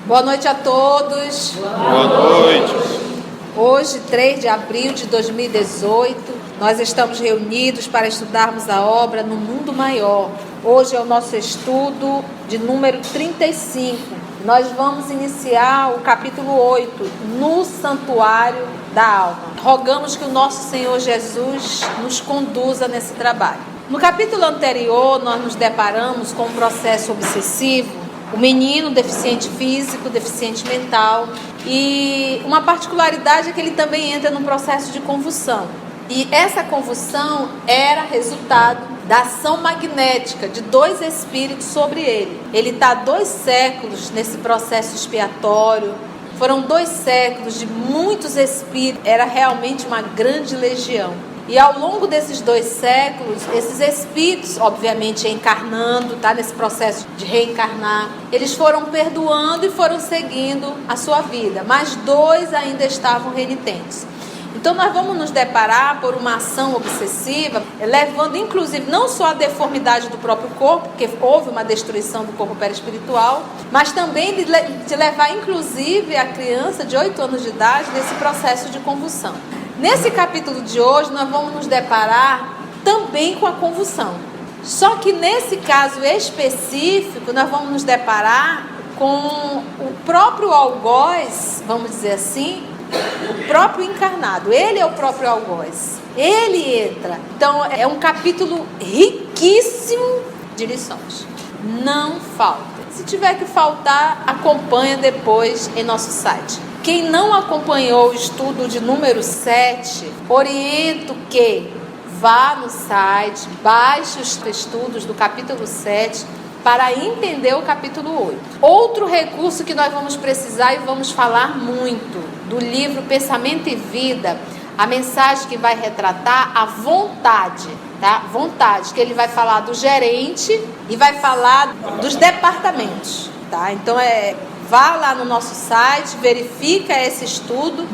Boa noite a todos. Boa noite. Hoje, 3 de abril de 2018, nós estamos reunidos para estudarmos a obra No Mundo Maior. Hoje é o nosso estudo de número 35. Nós vamos iniciar o capítulo 8, no Santuário da Alma. Rogamos que o nosso Senhor Jesus nos conduza nesse trabalho. No capítulo anterior, nós nos deparamos com um processo obsessivo. O menino deficiente físico, deficiente mental, e uma particularidade é que ele também entra num processo de convulsão. E essa convulsão era resultado da ação magnética de 2 espíritos sobre ele. Ele está 2 séculos nesse processo expiatório. Foram 2 séculos de muitos espíritos. Era realmente uma grande legião. E ao longo desses 2 séculos, esses espíritos, obviamente encarnando, tá, nesse processo de reencarnar, eles foram perdoando e foram seguindo a sua vida, mas 2 ainda estavam renitentes. Então nós vamos nos deparar por uma ação obsessiva, levando inclusive não só a deformidade do próprio corpo, porque houve uma destruição do corpo perispiritual, mas também de levar inclusive a criança de 8 anos de idade nesse processo de convulsão. Nesse capítulo de hoje, nós vamos nos deparar também com a convulsão. Só que nesse caso específico, nós vamos nos deparar com o próprio algoz, vamos dizer assim, o próprio encarnado. Ele é o próprio algoz. Ele entra. Então, é um capítulo riquíssimo de lições. Não falta. Se tiver que faltar, acompanha depois em nosso site. Quem não acompanhou o estudo de número 7, oriento que vá no site, baixe os estudos do capítulo 7 para entender o capítulo 8. Outro recurso que nós vamos precisar e vamos falar muito, do livro Pensamento e Vida, a mensagem que vai retratar a vontade, tá? Vontade, que ele vai falar do gerente e vai falar dos departamentos, tá? Então vá lá no nosso site, verifica esse estudo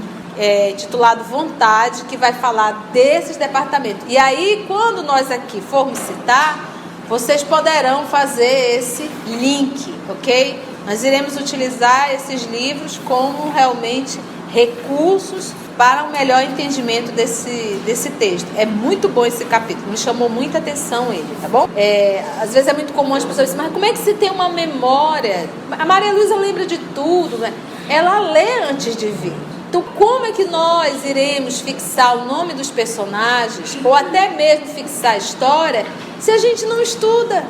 titulado Vontade, que vai falar desses departamentos. E aí, quando nós aqui formos citar, vocês poderão fazer esse link, ok? Nós iremos utilizar esses livros como realmente recursos para um melhor entendimento desse texto. É muito bom esse capítulo, me chamou muita atenção ele, tá bom? Às vezes é muito comum as pessoas dizerem, mas como é que se tem uma memória? A Maria Luísa lembra de tudo, né? Ela lê antes de vir. Então, como é que nós iremos fixar o nome dos personagens, ou até mesmo fixar a história, se a gente não estuda,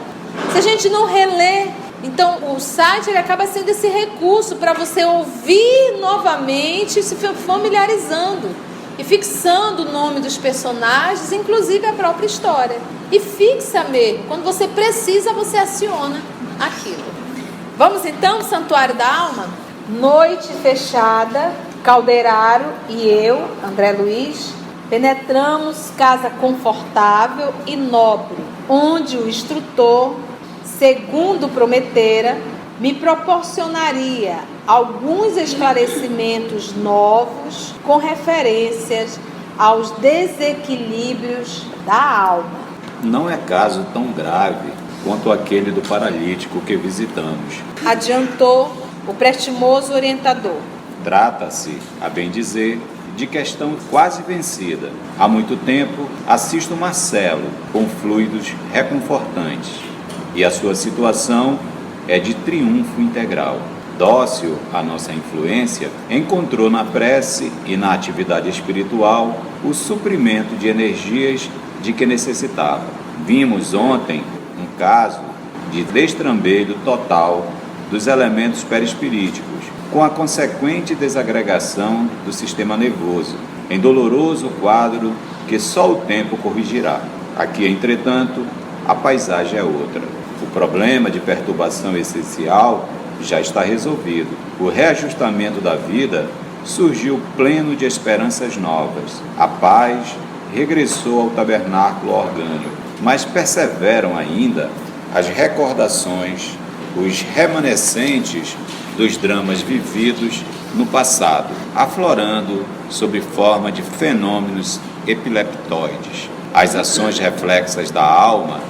se a gente não relê? Então, o site ele acaba sendo esse recurso para você ouvir novamente, se familiarizando e fixando o nome dos personagens, inclusive a própria história. E fixa mesmo. Quando você precisa, você aciona aquilo. Vamos então, Santuário da Alma? Noite fechada, Calderaro e eu, André Luiz, penetramos casa confortável e nobre, onde o instrutor, segundo prometera, me proporcionaria alguns esclarecimentos novos com referências aos desequilíbrios da alma. Não é caso tão grave quanto aquele do paralítico que visitamos, adiantou o prestimoso orientador. Trata-se, a bem dizer, de questão quase vencida. Há muito tempo assisto Marcelo com fluidos reconfortantes e a sua situação é de triunfo integral. Dócil à nossa influência, encontrou na prece e na atividade espiritual o suprimento de energias de que necessitava. Vimos ontem um caso de destrambelho total dos elementos perispiríticos, com a consequente desagregação do sistema nervoso, em doloroso quadro que só o tempo corrigirá. Aqui, entretanto, a paisagem é outra. O problema de perturbação essencial já está resolvido. O reajustamento da vida surgiu pleno de esperanças novas. A paz regressou ao tabernáculo orgânico, mas perseveram ainda as recordações, os remanescentes dos dramas vividos no passado, aflorando sob forma de fenômenos epileptoides. As ações reflexas da alma,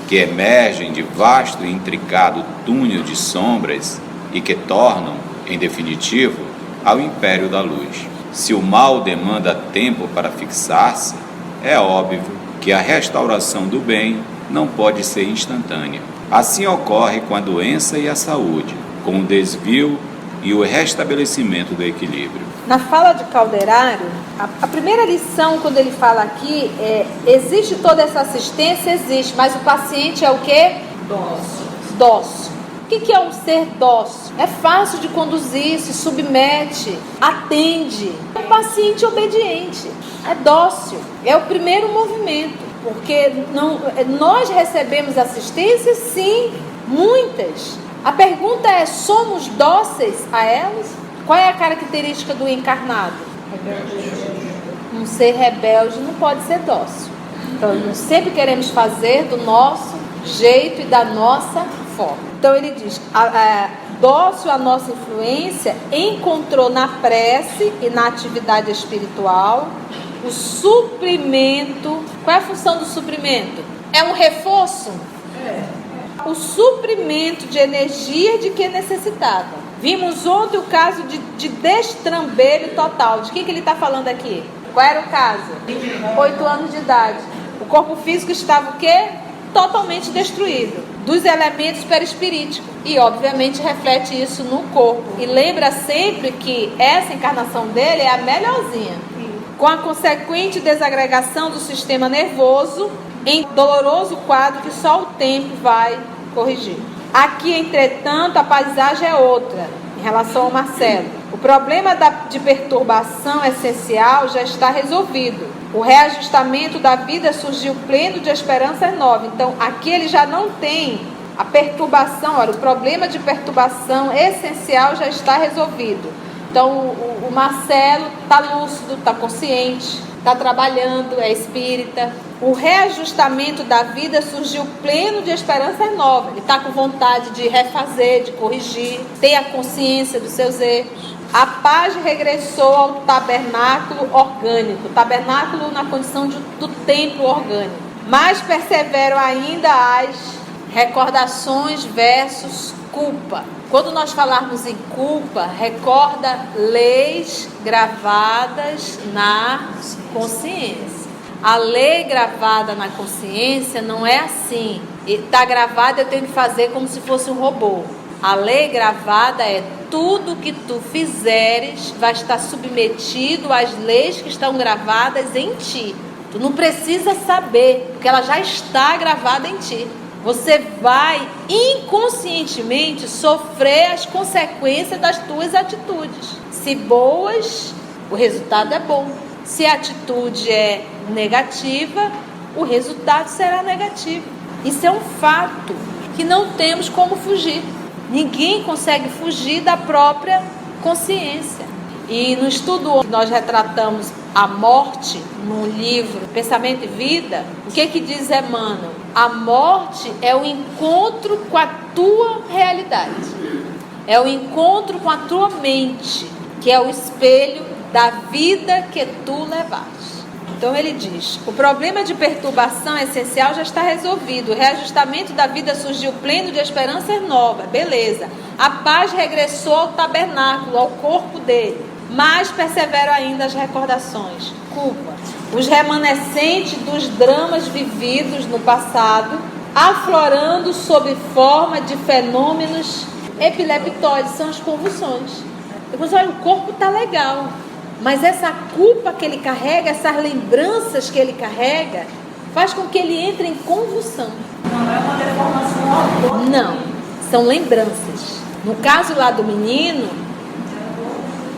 que emergem de vasto e intricado túnel de sombras e que tornam, em definitivo, ao império da luz. Se o mal demanda tempo para fixar-se, é óbvio que a restauração do bem não pode ser instantânea. Assim ocorre com a doença e a saúde, com o desvio e o restabelecimento do equilíbrio. Na fala de Calderaro, a primeira lição, quando ele fala aqui, existe toda essa assistência? Existe, mas o paciente é o quê? Dócil. O que é um ser dócil? É fácil de conduzir, se submete, atende. É um paciente obediente, é dócil. É o primeiro movimento, porque nós recebemos assistência, sim, muitas. A pergunta é, somos dóceis a elas? Qual é a característica do encarnado? Um ser rebelde não pode ser dócil. Então, nós sempre queremos fazer do nosso jeito e da nossa forma. Então, ele diz, dócil à nossa influência, encontrou na prece e na atividade espiritual o suprimento. Qual é a função do suprimento? É um reforço? O suprimento de energia de que necessitava. Vimos ontem o caso de destrambelho total. De que ele está falando aqui? Qual era o caso? 8 anos de idade. O corpo físico estava o quê? Totalmente destruído. Dos elementos perispiríticos. E obviamente reflete isso no corpo. E lembra sempre que essa encarnação dele é a melhorzinha. Com a consequente desagregação do sistema nervoso em doloroso quadro que só o tempo vai corrigir. Aqui, entretanto, a paisagem é outra, em relação ao Marcelo. O problema de perturbação essencial já está resolvido. O reajustamento da vida surgiu pleno de esperanças novas. Então, aqui ele já não tem a perturbação. Olha, o problema de perturbação essencial já está resolvido. Então, o Marcelo está lúcido, está consciente, está trabalhando, é espírita. O reajustamento da vida surgiu pleno de esperança nova. Ele está com vontade de refazer, de corrigir, tem a consciência dos seus erros. A paz regressou ao tabernáculo orgânico. Tabernáculo na condição do templo orgânico. Mas perseveram ainda as recordações versus culpa. Quando nós falarmos em culpa, recorda leis gravadas na consciência. A lei gravada na consciência não é assim. Está gravada, eu tenho que fazer como se fosse um robô. A lei gravada é tudo que tu fizeres vai estar submetido às leis que estão gravadas em ti. Tu não precisa saber, porque ela já está gravada em ti. Você vai inconscientemente sofrer as consequências das tuas atitudes. Se boas, o resultado é bom. Se a atitude é negativa, o resultado será negativo. Isso é um fato que não temos como fugir. Ninguém consegue fugir da própria consciência. E no estudo onde nós retratamos a morte, no livro Pensamento e Vida, o que diz Emmanuel? A morte é o encontro com a tua realidade. É o encontro com a tua mente, que é o espelho da vida que tu levaste. Então ele diz, o problema de perturbação essencial já está resolvido. O reajustamento da vida surgiu pleno de esperanças novas. Beleza. A paz regressou ao tabernáculo, ao corpo dele. Mas perseveram ainda as recordações. Culpa. Os remanescentes dos dramas vividos no passado, aflorando sob forma de fenômenos epileptoides, são as convulsões. Depois, olha, o corpo está legal, mas essa culpa que ele carrega, essas lembranças que ele carrega, faz com que ele entre em convulsão. Não é uma deformação autónoma. Não, são lembranças. No caso lá do menino,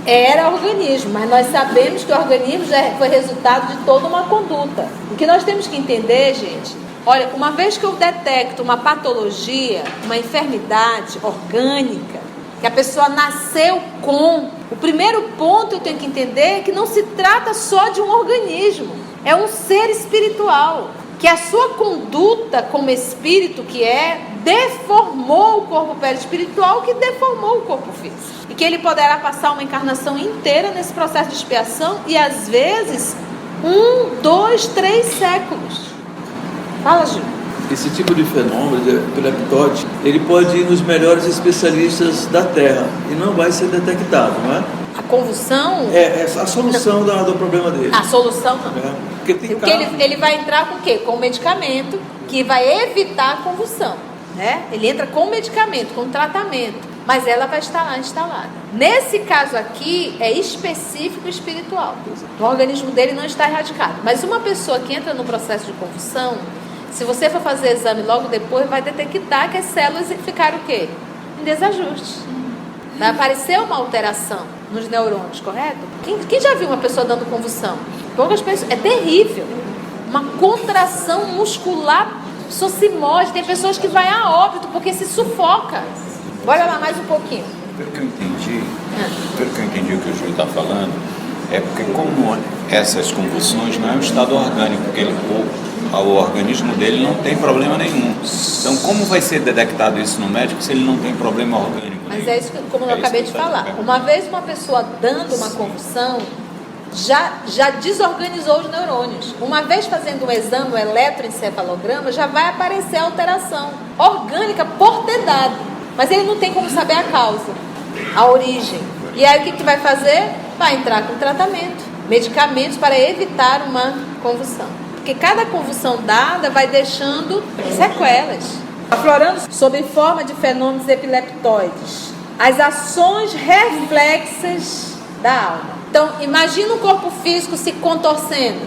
era organismo, mas nós sabemos que o organismo já foi resultado de toda uma conduta. O que nós temos que entender, gente, olha, uma vez que eu detecto uma patologia, uma enfermidade orgânica, que a pessoa nasceu com. O primeiro ponto eu tenho que entender é que não se trata só de um organismo, é um ser espiritual, que a sua conduta como espírito que deformou o corpo perispiritual, que deformou o corpo físico, e que ele poderá passar uma encarnação inteira nesse processo de expiação, e às vezes 1, 2, 3 séculos. Fala, Gil. Esse tipo de fenômeno de epileptóide, ele pode ir nos melhores especialistas da Terra e não vai ser detectado, não é? A convulsão? É a solução do problema dele. A solução não. Porque tem Porque ele vai entrar com o quê? Com medicamento que vai evitar a convulsão, né? Ele entra com medicamento, com tratamento, mas ela vai estar lá instalada. Nesse caso aqui, é específico espiritual. O organismo dele não está erradicado. Mas uma pessoa que entra no processo de convulsão, se você for fazer exame logo depois, vai detectar que as células ficaram o quê? Em desajuste. Vai aparecer uma alteração nos neurônios, correto? Quem já viu uma pessoa dando convulsão? Poucas pessoas. É terrível. Uma contração muscular socimose. Tem pessoas que vão a óbito porque se sufoca. Bora lá mais um pouquinho. Pelo que eu entendi o que o Júlio está falando, é porque como essas convulsões não é um estado orgânico, porque o organismo dele não tem problema nenhum. Então, como vai ser detectado isso no médico se ele não tem problema orgânico? Mas é isso que, como eu acabei de falar. Uma vez uma pessoa dando uma convulsão, já desorganizou os neurônios. Uma vez fazendo um exame, um eletroencefalograma, já vai aparecer a alteração orgânica por ter dado. Mas ele não tem como saber a causa, a origem. E aí o que vai fazer? Vai entrar com tratamento, medicamentos para evitar uma convulsão. Porque cada convulsão dada vai deixando sequelas. Aflorando sob forma de fenômenos epileptoides, as ações reflexas da alma. Então, imagina o corpo físico se contorcendo.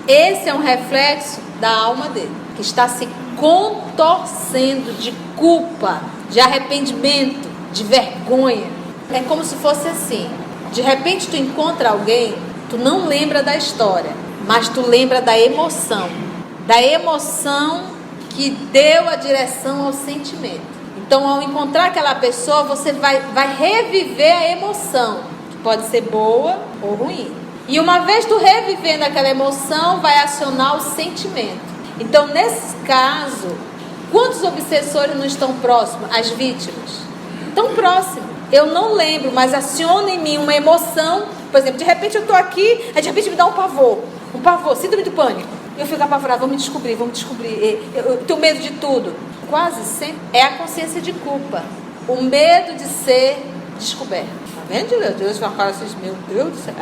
Esse é um reflexo da alma dele, que está se contorcendo de culpa, de arrependimento, de vergonha. É como se fosse assim. De repente tu encontra alguém, tu não lembra da história, mas tu lembra da emoção que deu a direção ao sentimento. Então, ao encontrar aquela pessoa, você vai reviver a emoção, que pode ser boa ou ruim. E uma vez tu revivendo aquela emoção, vai acionar o sentimento. Então, nesse caso, quantos obsessores não estão próximos? As vítimas. Estão próximos. Eu não lembro, mas aciona em mim uma emoção. Por exemplo, de repente eu estou aqui, aí de repente me dá um pavor, síndrome do pânico. Eu fico apavorada, vão me descobrir. Eu tenho medo de tudo. Quase sempre é a consciência de culpa. O medo de ser descoberto. Tá vendo, Deus vai falar assim, meu Deus do céu.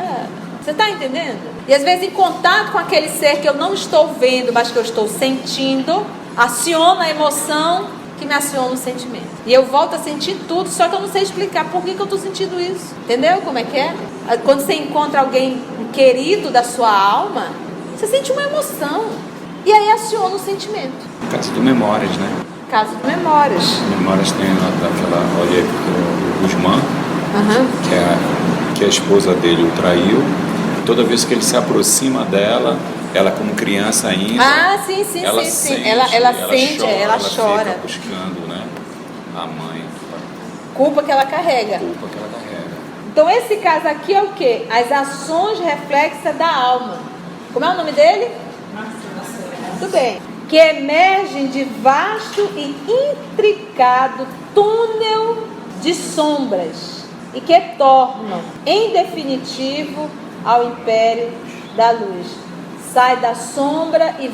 Você está entendendo? E às vezes em contato com aquele ser que eu não estou vendo, mas que eu estou sentindo, aciona a emoção que me aciona o sentimento. E eu volto a sentir tudo, só que eu não sei explicar por que eu estou sentindo isso. Entendeu como é que é? Quando você encontra alguém querido da sua alma, você sente uma emoção. E aí aciona o sentimento. Caso de memórias, né? Caso de memórias. Memórias tem daquela olha do Guzmán, que a esposa dele o traiu. Toda vez que ele se aproxima dela, ela como criança ainda, sim. Ela sente, ela chora. Fica buscando, né, a mãe. Culpa que ela carrega. Então esse caso aqui é o quê? As ações reflexas da alma. Como é o nome dele? Muito bem. Que emergem de vasto e intricado túnel de sombras e que tornam, em definitivo, ao império da luz. Sai da sombra e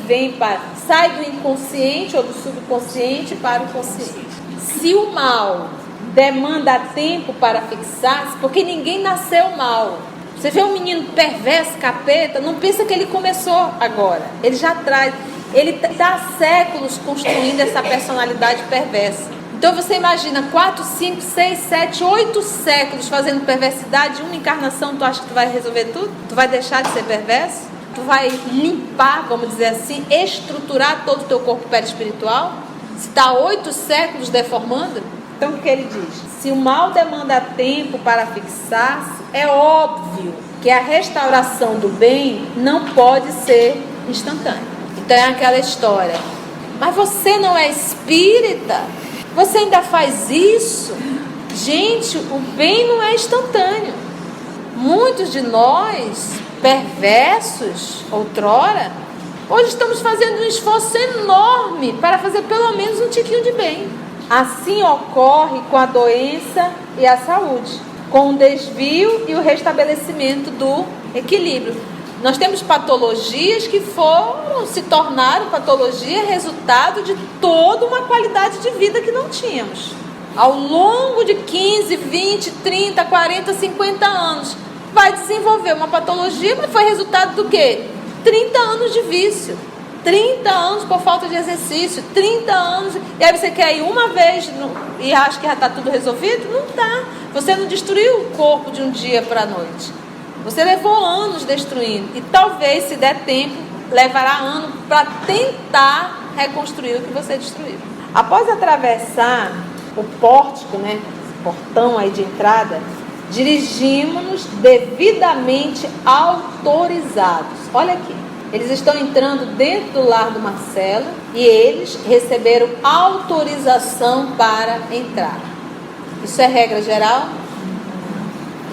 sai do inconsciente ou do subconsciente para o consciente. Se o mal demanda tempo para fixar-se, porque ninguém nasceu mal. Você vê um menino perverso, capeta, não pensa que ele começou agora. Ele já traz, ele está há séculos construindo essa personalidade perversa. Então você imagina 4, 5, 6, 7, 8 séculos fazendo perversidade, uma encarnação, tu acha que tu vai resolver tudo? Tu vai deixar de ser perverso? Tu vai limpar, vamos dizer assim, estruturar todo o teu corpo perispiritual? Se está 8 séculos deformando? Então o que ele diz? Se o mal demanda tempo para fixar-se, é óbvio que a restauração do bem não pode ser instantânea. Então é aquela história. Mas você não é espírita? Você ainda faz isso? Gente, o bem não é instantâneo. Muitos de nós, perversos, outrora, hoje estamos fazendo um esforço enorme para fazer pelo menos um tiquinho de bem. Assim ocorre com a doença e a saúde, com o desvio e o restabelecimento do equilíbrio. Nós temos patologias que se tornaram patologia resultado de toda uma qualidade de vida que não tínhamos. Ao longo de 15, 20, 30, 40, 50 anos, vai desenvolver uma patologia, mas foi resultado do quê? 30 anos de vício, 30 anos por falta de exercício, 30 anos, e aí você quer ir uma vez e acha que já está tudo resolvido? Não está. Você não destruiu o corpo de um dia para a noite. Você levou anos destruindo, e talvez, se der tempo, levará anos para tentar reconstruir o que você destruiu. Após atravessar o pórtico, né, portão aí de entrada, dirigimos-nos devidamente autorizados. Olha aqui, eles estão entrando dentro do lar do Marcelo e eles receberam autorização para entrar. Isso é regra geral?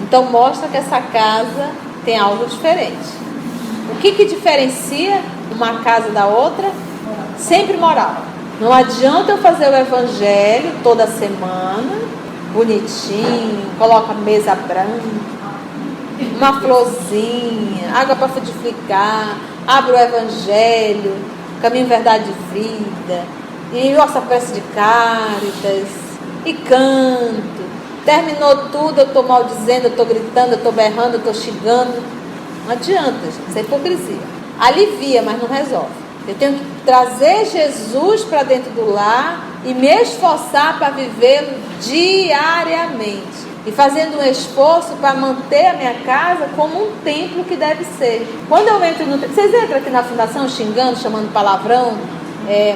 Então mostra que essa casa tem algo diferente. O que diferencia uma casa da outra? Sempre moral. Não adianta eu fazer o evangelho toda semana, bonitinho, coloco a mesa branca, uma florzinha, água para frutificar, abro o evangelho, caminho, verdade e vida, e ouço a prece de Cáritas, e canto. Terminou tudo, eu estou maldizendo, eu estou gritando, eu estou berrando, eu estou xingando. Não adianta, gente, isso é hipocrisia. Alivia, mas não resolve. Eu tenho que trazer Jesus para dentro do lar e me esforçar para vivê-lo diariamente. E fazendo um esforço para manter a minha casa como um templo que deve ser. Quando eu entro no... Vocês entram aqui na fundação xingando, chamando palavrão,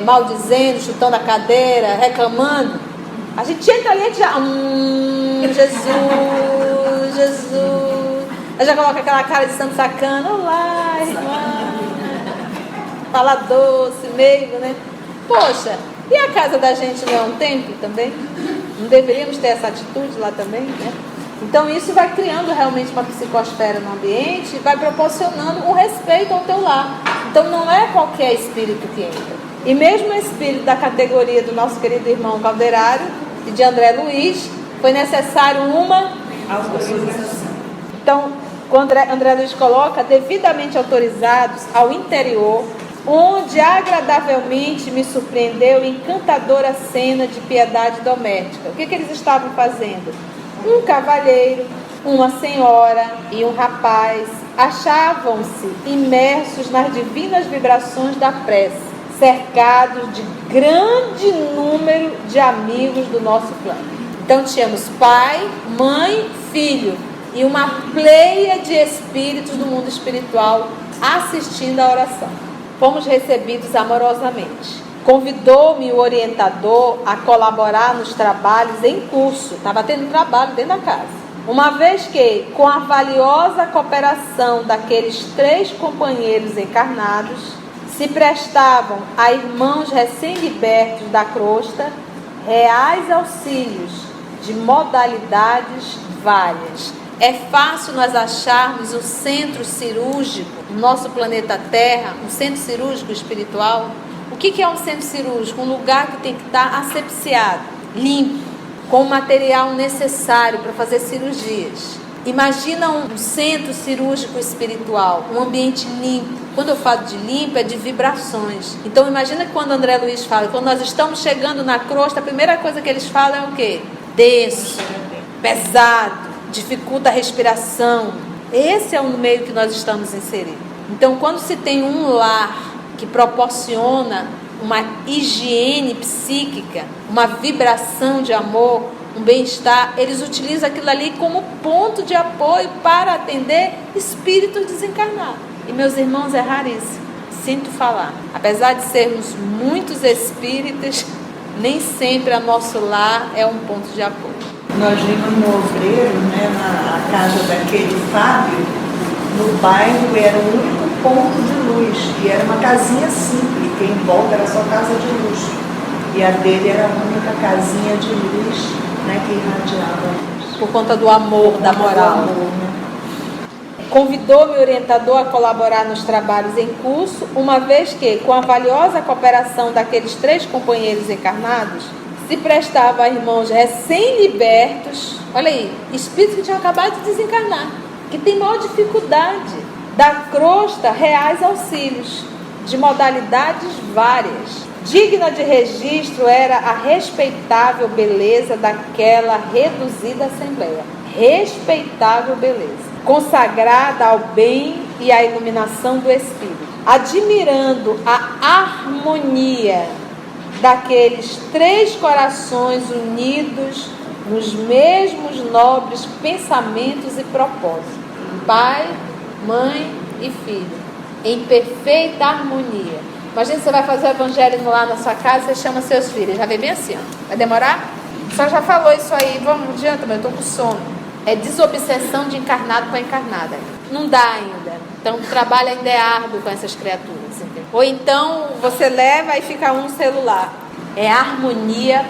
maldizendo, chutando a cadeira, reclamando? A gente entra ali e já... Jesus, Jesus. Aí já coloca aquela cara de santo sacana. Olá, irmã. Fala doce, meigo, né? Poxa, e a casa da gente não é um templo também? Não deveríamos ter essa atitude lá também, né? Então isso vai criando realmente uma psicosfera no ambiente e vai proporcionando um respeito ao teu lar. Então não é qualquer espírito que entra. E mesmo o espírito da categoria do nosso querido irmão Calderário e de André Luiz, foi necessário uma autorização. Então, quando André Luiz coloca, devidamente autorizados ao interior, onde agradavelmente me surpreendeu encantadora cena de piedade doméstica. O que eles estavam fazendo? Um cavalheiro, uma senhora e um rapaz achavam-se imersos nas divinas vibrações da prece, cercados de grande número de amigos do nosso plano. Então tínhamos pai, mãe, filho e uma pleia de espíritos do mundo espiritual assistindo à oração. Fomos recebidos amorosamente. Convidou-me o orientador a colaborar nos trabalhos em curso. Estava tendo trabalho dentro da casa. Uma vez que, com a valiosa cooperação daqueles 3 companheiros encarnados, se prestavam a irmãos recém-libertos da crosta reais auxílios de modalidades várias. É fácil nós acharmos o centro cirúrgico no nosso planeta Terra, um centro cirúrgico espiritual. O que é um centro cirúrgico? Um lugar que tem que estar asepsiado, limpo, com o material necessário para fazer cirurgias. Imagina um centro cirúrgico espiritual, um ambiente limpo. Quando eu falo de limpo, é de vibrações. Então imagina que quando André Luiz fala, quando nós estamos chegando na crosta, a primeira coisa que eles falam é o quê? Denso, pesado, dificulta a respiração. Esse é o meio que nós estamos inseridos. Então, quando se tem um lar que proporciona uma higiene psíquica, uma vibração de amor, um bem-estar, eles utilizam aquilo ali como ponto de apoio para atender espíritos desencarnados. E, meus irmãos, é raríssimo, sinto falar. Apesar de sermos muitos espíritas, nem sempre a nosso lar é um ponto de apoio. Nós vimos no Obreiro, né, na casa daquele Fábio, no bairro, era o único ponto de luz, e era uma casinha simples, que em volta era só casa de luz, e a dele era a única casinha de luz né, que irradiava a luz. Por conta do amor, da moral. Do amor, né? Convidou-me o orientador a colaborar nos trabalhos em curso, uma vez que, com a valiosa cooperação daqueles 3 companheiros encarnados, se prestava a irmãos recém-libertos, olha aí, espíritos que tinham acabado de desencarnar, que tem maior dificuldade, da crosta reais auxílios, de modalidades várias. Digna de registro era a respeitável beleza daquela reduzida assembleia. Respeitável beleza, consagrada ao bem e à iluminação do Espírito, admirando a harmonia daqueles 3 corações unidos nos mesmos nobres pensamentos e propósitos, pai, mãe e filho, em perfeita harmonia. Imagina, você vai fazer o evangelho lá na sua casa, você chama seus filhos, já vem bem assim, ó. Vai demorar? A senhora já falou isso aí, vamos, adianta, mas eu estou com sono. É desobsessão de encarnado para encarnada. Não dá ainda. Então o trabalho ainda é árduo com essas criaturas. Entendeu? Ou então você leva e fica um celular. É harmonia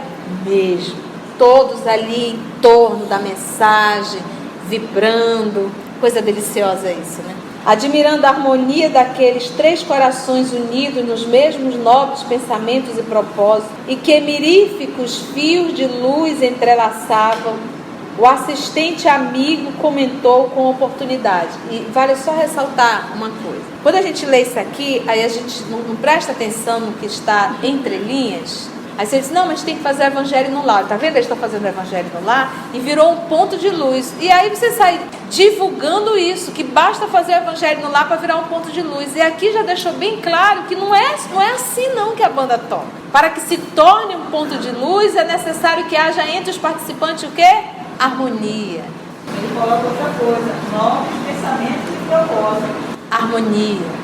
mesmo. Todos ali em torno da mensagem, vibrando. Coisa deliciosa isso, né? Admirando a harmonia daqueles 3 corações unidos nos mesmos nobres pensamentos e propósitos, e que miríficos fios de luz entrelaçavam, o assistente amigo comentou com oportunidade. E vale só ressaltar uma coisa. Quando a gente lê isso aqui, aí a gente não presta atenção no que está entre linhas. Aí você diz, não, mas tem que fazer o evangelho no lar. Tá vendo? Eles estão fazendo o evangelho no lar e virou um ponto de luz. E aí você sai divulgando isso, que basta fazer o evangelho no lar para virar um ponto de luz. E aqui já deixou bem claro que não é assim não que a banda toca. Para que se torne um ponto de luz, é necessário que haja entre os participantes o quê? Harmonia. Ele coloca outra coisa, novos pensamentos e propósitos. Harmonia.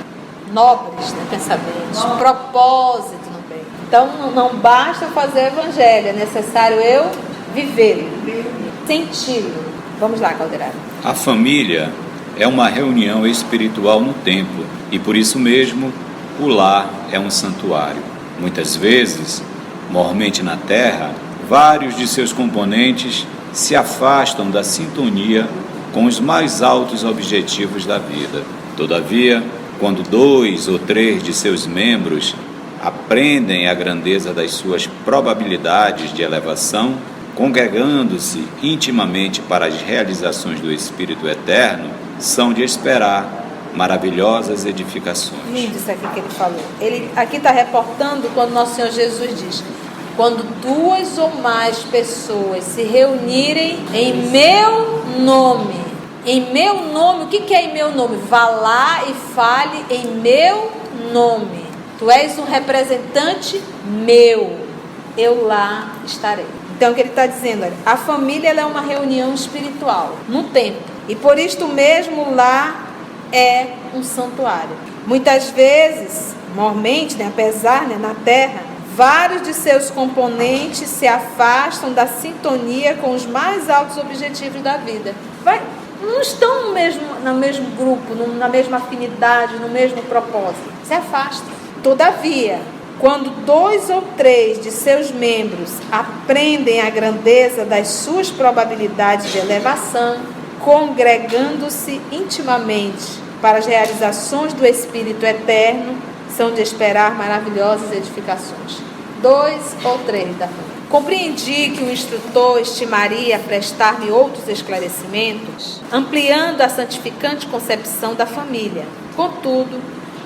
Nobres, né, pensamentos. Propósito no bem. Então não basta fazer o evangelho, é necessário eu vivê-lo, senti-lo. Vamos lá, Calderaro. A família é uma reunião espiritual no templo e por isso mesmo o lar é um santuário. Muitas vezes, mormente na terra, vários de seus componentes se afastam da sintonia com os mais altos objetivos da vida. Todavia, quando 2 ou 3 de seus membros aprendem a grandeza das suas probabilidades de elevação, congregando-se intimamente para as realizações do Espírito Eterno, são de esperar maravilhosas edificações. Lindo isso aqui que ele falou. Ele aqui está reportando quando Nosso Senhor Jesus diz: quando 2 ou mais pessoas se reunirem em meu nome. Em meu nome, o que é em meu nome? Vá lá e fale em meu nome. Tu és um representante meu. Eu lá estarei. Então o que ele está dizendo? Olha, a família ela é uma reunião espiritual no templo. E por isto mesmo lá é um santuário. Muitas vezes, mormente, né, apesar, né, na terra, vários de seus componentes se afastam da sintonia com os mais altos objetivos da vida. Não estão no mesmo grupo, na mesma afinidade, no mesmo propósito. Se afastam. Todavia, quando 2 ou 3 de seus membros aprendem a grandeza das suas probabilidades de elevação, congregando-se intimamente para as realizações do Espírito Eterno, são de esperar maravilhosas edificações. 2 ou 3 da família. Compreendi que o instrutor estimaria prestar-me outros esclarecimentos, ampliando a santificante concepção da família. Contudo,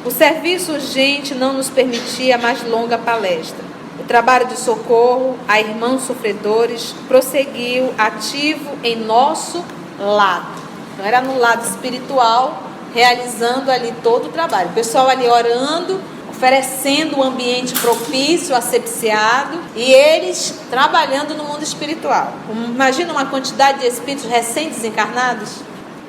o serviço urgente não nos permitia mais longa palestra. O trabalho de socorro a irmãos sofredores prosseguiu ativo em nosso lado. Então era no lado espiritual, realizando ali todo o trabalho. O pessoal ali orando, oferecendo um ambiente propício, asepsiado, e eles trabalhando no mundo espiritual. Imagina uma quantidade de espíritos recém-desencarnados.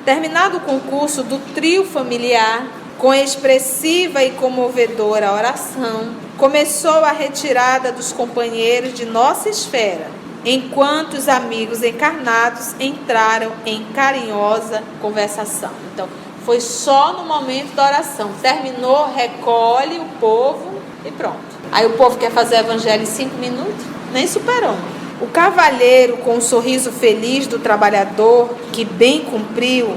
Terminado o concurso do trio familiar, com expressiva e comovedora oração, começou a retirada dos companheiros de nossa esfera, enquanto os amigos encarnados entraram em carinhosa conversação. Então, foi só no momento da oração. Terminou, recolhe o povo e pronto. Aí o povo quer fazer o evangelho em 5 minutos? Nem superou. O cavalheiro, com o sorriso feliz do trabalhador que bem cumpriu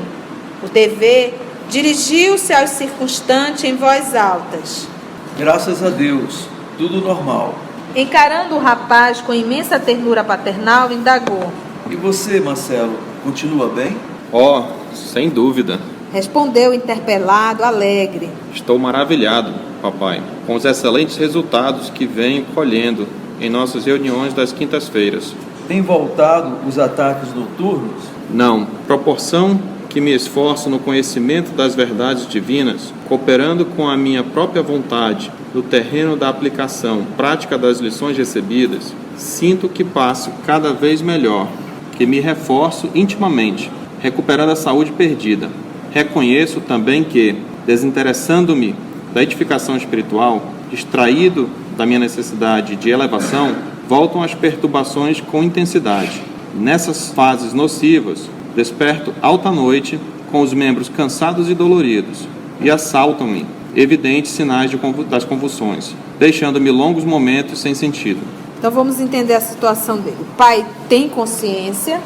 o dever, dirigiu-se aos circunstantes em voz altas. Graças a Deus, tudo normal. Encarando o rapaz com imensa ternura paternal, indagou. E você, Marcelo, continua bem? Oh, sem dúvida. Respondeu interpelado, alegre. Estou maravilhado, papai, com os excelentes resultados que venho colhendo em nossas reuniões das quintas-feiras. Tem voltado os ataques noturnos? Não. Proporção que me esforço no conhecimento das verdades divinas, cooperando com a minha própria vontade no terreno da aplicação prática das lições recebidas, sinto que passo cada vez melhor, que me reforço intimamente, recuperando a saúde perdida. Reconheço também que, desinteressando-me da edificação espiritual, distraído da minha necessidade de elevação, voltam as perturbações com intensidade. Nessas fases nocivas, desperto alta noite com os membros cansados e doloridos e assaltam-me evidentes sinais das convulsões, deixando-me longos momentos sem sentido. Então vamos entender a situação dele. O pai tem consciência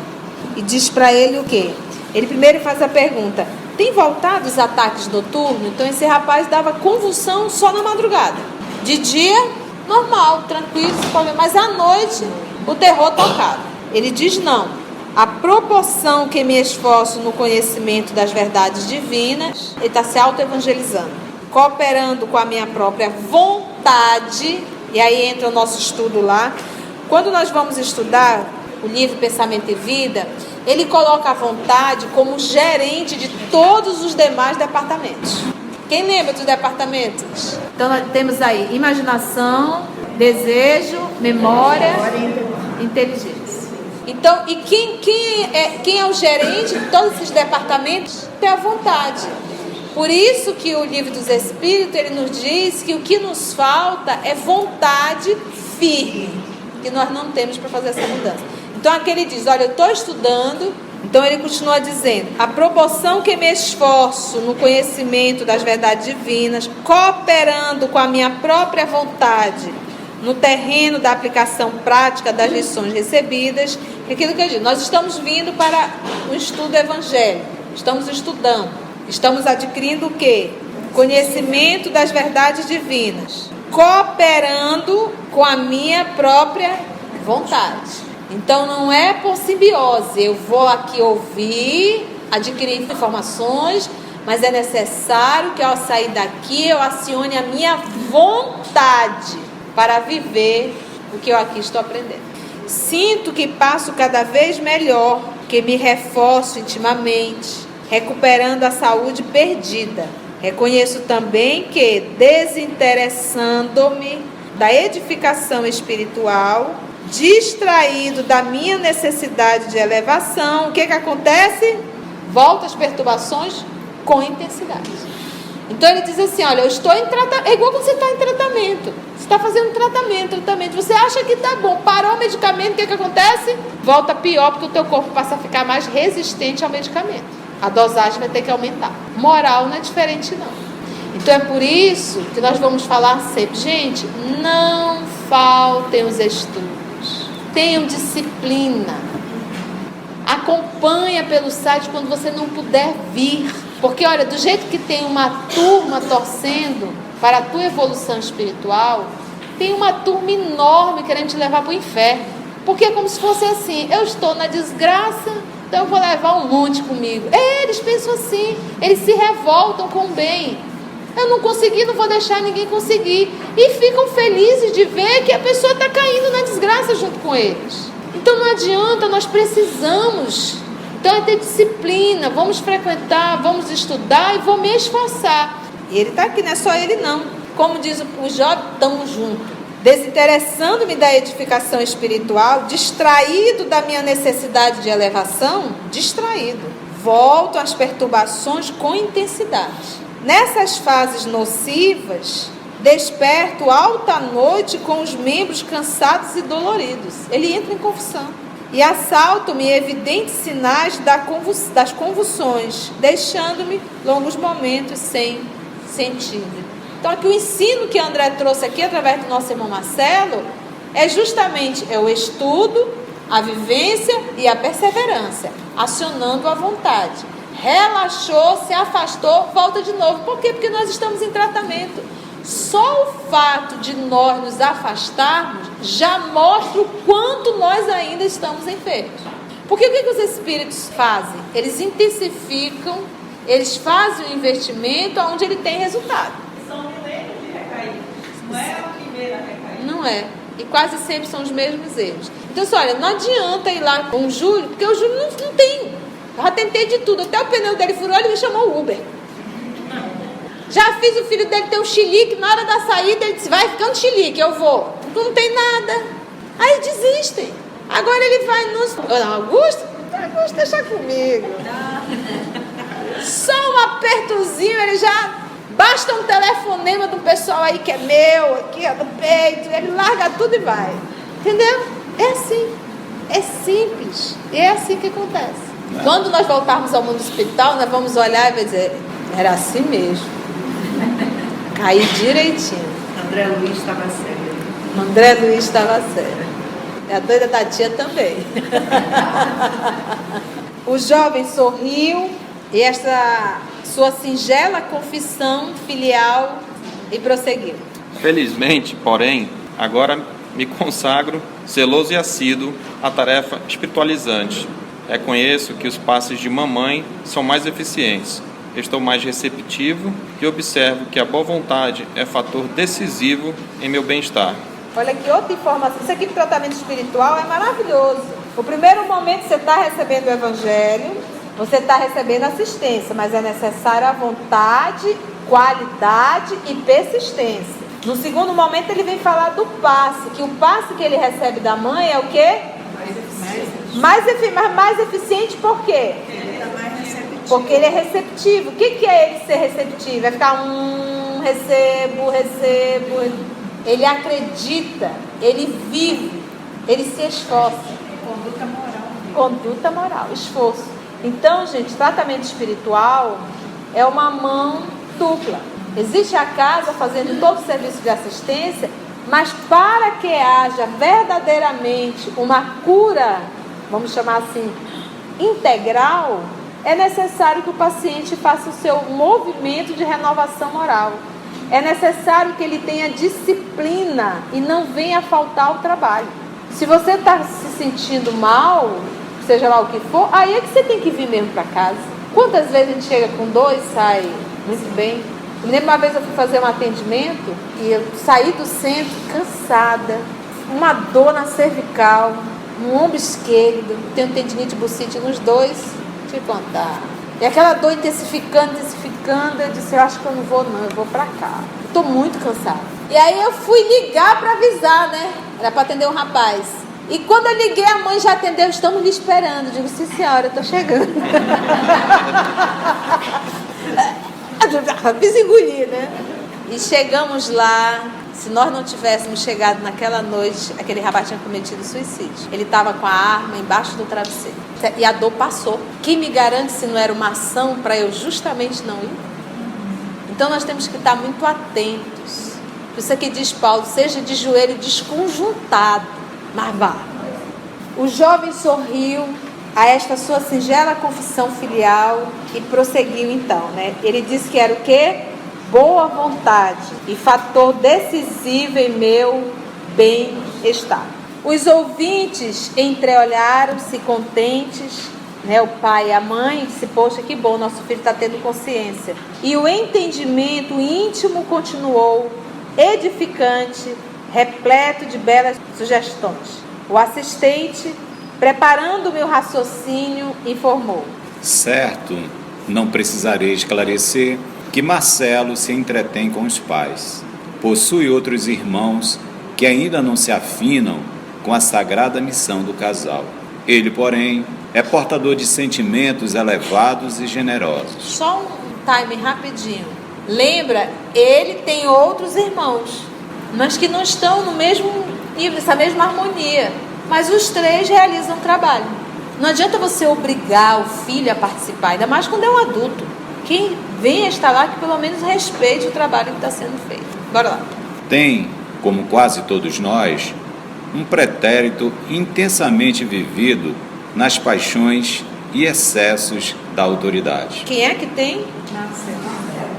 e diz para ele o quê? Ele primeiro faz a pergunta: tem voltado os ataques noturnos? Então esse rapaz dava convulsão só na madrugada. De dia, normal, tranquilo, mas à noite o terror tocava. Ele diz não. A proporção que me esforço no conhecimento das verdades divinas, ele está se auto-evangelizando, cooperando com a minha própria vontade, e aí entra o nosso estudo lá. Quando nós vamos estudar o livro Pensamento e Vida, ele coloca a vontade como gerente de todos os demais departamentos. Quem lembra dos departamentos? Então nós temos aí imaginação, desejo, memória, inteligência. Então, e quem é o gerente de todos esses departamentos? Tem a vontade. Por isso que o Livro dos Espíritos, ele nos diz que o que nos falta é vontade firme, que nós não temos para fazer essa mudança. Então aqui ele diz, olha, eu estou estudando. Então ele continua dizendo, a proporção que me esforço no conhecimento das verdades divinas, cooperando com a minha própria vontade, no terreno da aplicação prática das lições recebidas, aquilo que eu digo, nós estamos vindo para o estudo evangélico, estamos estudando, estamos adquirindo o quê? Conhecimento das verdades divinas, cooperando com a minha própria vontade. Então não é por simbiose, eu vou aqui ouvir, adquirir informações, mas é necessário que ao sair daqui eu acione a minha vontade para viver o que eu aqui estou aprendendo. Sinto que passo cada vez melhor, que me reforço intimamente, recuperando a saúde perdida. Reconheço também que, desinteressando-me da edificação espiritual, distraído da minha necessidade de elevação, o que acontece? Volta as perturbações com intensidade. Então ele diz assim, olha, eu estou em tratamento, é igual quando você está em tratamento, você está fazendo tratamento, você acha que está bom, parou o medicamento, o que acontece? Volta pior, porque o teu corpo passa a ficar mais resistente ao medicamento, a dosagem vai ter que aumentar. Moral não é diferente não. Então é por isso que nós vamos falar sempre, gente, não faltem os estudos, tenham disciplina, acompanha pelo site quando você não puder vir. Porque, olha, do jeito que tem uma turma torcendo para a tua evolução espiritual, tem uma turma enorme querendo te levar para o inferno. Porque é como se fosse assim, eu estou na desgraça, então eu vou levar um monte comigo. Eles pensam assim, eles se revoltam com o bem. Eu não consegui, não vou deixar ninguém conseguir. E ficam felizes de ver que a pessoa está caindo na desgraça junto com eles. Então não adianta, nós precisamos... Então é ter disciplina, vamos frequentar, vamos estudar e vou me esforçar. E ele está aqui, não é só ele não. Como diz o Jó, estamos juntos. Desinteressando-me da edificação espiritual, distraído da minha necessidade de elevação, distraído. Volto às perturbações com intensidade. Nessas fases nocivas, desperto alta noite com os membros cansados e doloridos. Ele entra em confusão. E assalto-me evidentes sinais das convulsões, deixando-me longos momentos sem sentido. Então aqui o ensino que André trouxe aqui através do nosso irmão Marcelo é justamente o estudo, a vivência e a perseverança, acionando a vontade. Relaxou, se afastou, volta de novo. Por quê? Porque nós estamos em tratamento. Só o fato de nós nos afastarmos já mostra o quanto nós ainda estamos enfermos. Porque o que os espíritos fazem? Eles intensificam, eles fazem o investimento onde ele tem resultado. São milênios de recaídas. Não é a primeira recaída. Não é. E quase sempre são os mesmos erros. Então, olha, não adianta ir lá com o Júlio, porque o Júlio não tem. Eu já tentei de tudo. Até o pneu dele furou, ele me chamou o Uber. Já fiz o filho dele ter um chilique, na hora da saída ele disse, vai ficando chilique, eu vou. Não tem nada. Aí desistem. Agora ele vai nos... Augusto, deixa comigo. Só um apertozinho, ele já... Basta um telefonema do pessoal aí que é meu, aqui ó, do peito, ele larga tudo e vai. Entendeu? É assim. É simples. E é assim que acontece. Quando nós voltarmos ao mundo espiritual, nós vamos olhar e vai dizer, era assim mesmo. Caí direitinho. André Luiz estava sério. André Luiz estava sério. E a doida da tia também. O jovem sorriu e esta sua singela confissão filial e prosseguiu. Felizmente, porém, agora me consagro zeloso e assíduo à tarefa espiritualizante. Reconheço que os passes de mamãe são mais eficientes. Estou mais receptivo e observo que a boa vontade é fator decisivo em meu bem-estar. Olha que outra informação. Isso aqui do tratamento espiritual é maravilhoso. O primeiro momento você está recebendo o evangelho, você está recebendo assistência, mas é necessário a vontade, qualidade e persistência. No segundo momento ele vem falar do passe, que o passe que ele recebe da mãe é o quê? Mais eficiente por quê? Porque ele é receptivo. O que é ele ser receptivo? É ficar recebo. Ele acredita, ele vive, ele se esforça. Conduta moral. Conduta moral, esforço. Então, gente, tratamento espiritual é uma mão dupla. Existe a casa fazendo todo o serviço de assistência, mas para que haja verdadeiramente uma cura, vamos chamar assim, integral, é necessário que o paciente faça o seu movimento de renovação moral. É necessário que ele tenha disciplina e não venha faltar o trabalho. Se você está se sentindo mal, seja lá o que for, aí é que você tem que vir mesmo para casa. Quantas vezes a gente chega com dor e sai muito bem? Eu me lembro uma vez eu fui fazer um atendimento e eu saí do centro cansada, uma dor na cervical, no ombro esquerdo, tenho tendinite bursite nos dois, deixa eu contar. E aquela dor intensificando, eu disse, eu acho que eu não vou não, eu vou pra cá. Estou muito cansada. E aí eu fui ligar para avisar, né? Era para atender um rapaz. E quando eu liguei, a mãe já atendeu, estamos lhe esperando. Eu digo, sim senhora, eu estou chegando. Fiz engolir, né? E chegamos lá. Se nós não tivéssemos chegado naquela noite, aquele rapaz tinha cometido suicídio. Ele estava com a arma embaixo do travesseiro. E a dor passou. Quem me garante se não era uma ação para eu justamente não ir? Então nós temos que estar muito atentos. Por isso aqui diz Paulo, seja de joelho desconjuntado, mas vá. O jovem sorriu a esta sua singela confissão filial e prosseguiu então, né? Ele disse que era o quê? Boa vontade e fator decisivo em meu bem-estar. Os ouvintes entreolharam-se contentes, né? O pai e a mãe disse, poxa, que bom, nosso filho está tendo consciência. E o entendimento íntimo continuou, edificante, repleto de belas sugestões. O assistente, preparando o meu raciocínio, informou. Certo, não precisarei esclarecer que Marcelo se entretém com os pais. Possui outros irmãos que ainda não se afinam com a sagrada missão do casal. Ele, porém, é portador de sentimentos elevados e generosos. Só um time rapidinho. Lembra, ele tem outros irmãos, mas que não estão no mesmo nível, essa mesma harmonia. Mas os três realizam o trabalho. Não adianta você obrigar o filho a participar, ainda mais quando é um adulto. Quem vem estar lá que pelo menos respeite o trabalho que está sendo feito. Bora lá. Tem, como quase todos nós, um pretérito intensamente vivido nas paixões e excessos da autoridade. Quem é que tem?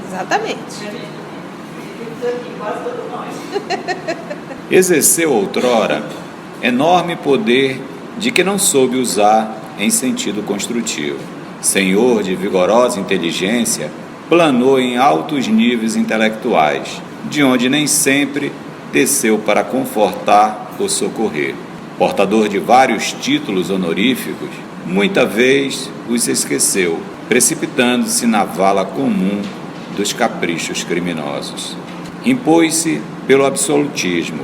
Exatamente. Exerceu outrora enorme poder de que não soube usar em sentido construtivo. Senhor de vigorosa inteligência, planou em altos níveis intelectuais, de onde nem sempre desceu para confortar ou socorrer. Portador de vários títulos honoríficos, muita vez os esqueceu, precipitando-se na vala comum dos caprichos criminosos. Impôs-se pelo absolutismo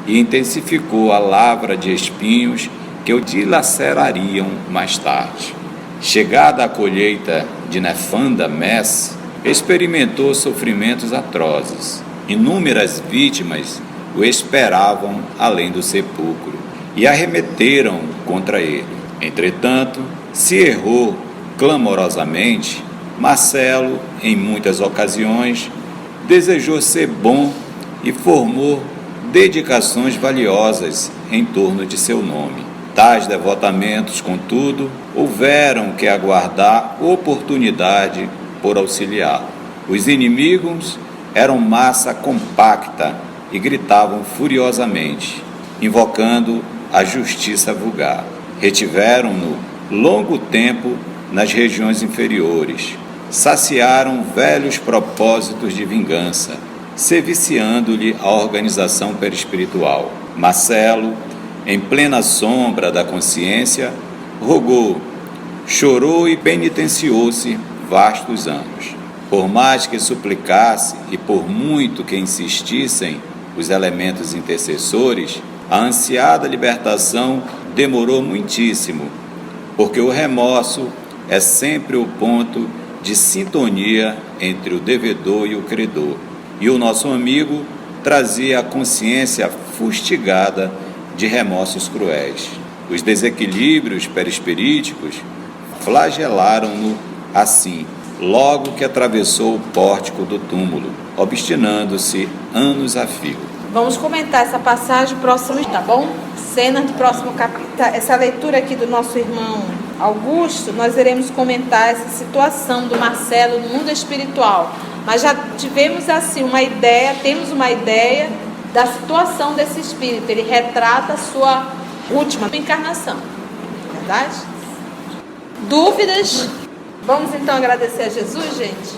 e intensificou a lavra de espinhos que o dilacerariam mais tarde. Chegada a colheita de nefanda messe, experimentou sofrimentos atrozes. Inúmeras vítimas o esperavam além do sepulcro e arremeteram contra ele. Entretanto, se errou clamorosamente, Marcelo, em muitas ocasiões, desejou ser bom e formou dedicações valiosas em torno de seu nome. Tais devotamentos, contudo, houveram que aguardar oportunidade por auxiliá-lo. Os inimigos eram massa compacta e gritavam furiosamente, invocando a justiça vulgar. Retiveram-no longo tempo nas regiões inferiores, saciaram velhos propósitos de vingança, serviciando-lhe a organização perispiritual. Marcelo, em plena sombra da consciência, rogou, chorou e penitenciou-se vastos anos. Por mais que suplicasse e por muito que insistissem os elementos intercessores, a ansiada libertação demorou muitíssimo, porque o remorso é sempre o ponto de sintonia entre o devedor e o credor. E o nosso amigo trazia a consciência fustigada de remorsos cruéis. Os desequilíbrios perispiríticos flagelaram-no assim, logo que atravessou o pórtico do túmulo, obstinando-se anos a fio. Vamos comentar essa passagem próximo, tá bom? Cenas do próximo capítulo. Essa leitura aqui do nosso irmão Augusto, nós iremos comentar essa situação do Marcelo no mundo espiritual. Mas já tivemos assim temos uma ideia da situação desse espírito. Ele retrata a sua última encarnação. Verdade? Dúvidas? Vamos então agradecer a Jesus, gente?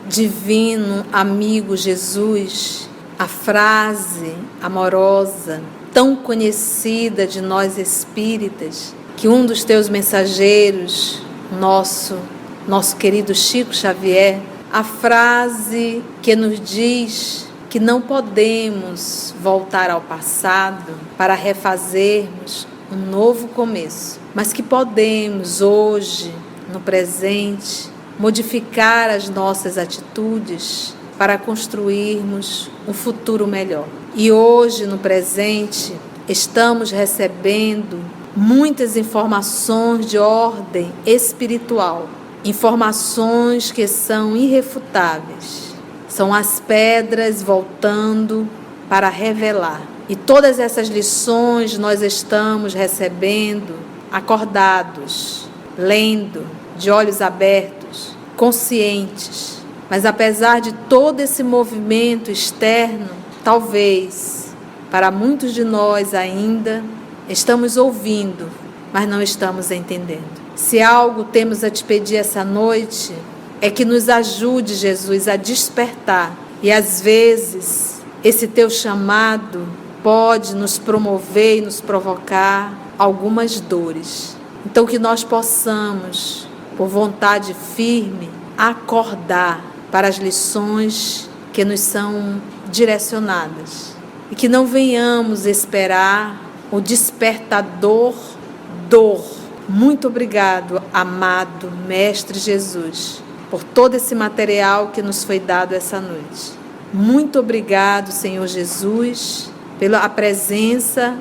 Divino amigo Jesus, a frase amorosa, tão conhecida de nós espíritas, que um dos teus mensageiros, nosso querido Chico Xavier, a frase que nos diz que não podemos voltar ao passado para refazermos um novo começo, mas que podemos hoje, no presente, modificar as nossas atitudes para construirmos um futuro melhor. E hoje, no presente, estamos recebendo muitas informações de ordem espiritual, informações que são irrefutáveis. São as pedras voltando para revelar. E todas essas lições nós estamos recebendo acordados, lendo, de olhos abertos, conscientes. Mas apesar de todo esse movimento externo, talvez, para muitos de nós ainda, estamos ouvindo, mas não estamos entendendo. Se algo temos a te pedir essa noite, é que nos ajude, Jesus, a despertar. E às vezes, esse teu chamado pode nos promover e nos provocar algumas dores. Então que nós possamos, por vontade firme, acordar para as lições que nos são direcionadas. E que não venhamos esperar o despertador dor. Muito obrigado, amado Mestre Jesus, por todo esse material que nos foi dado essa noite. Muito obrigado, Senhor Jesus, pela presença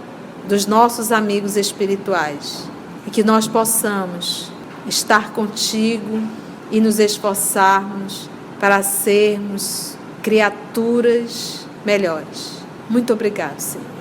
dos nossos amigos espirituais. E que nós possamos estar contigo e nos esforçarmos para sermos criaturas melhores. Muito obrigado, Senhor.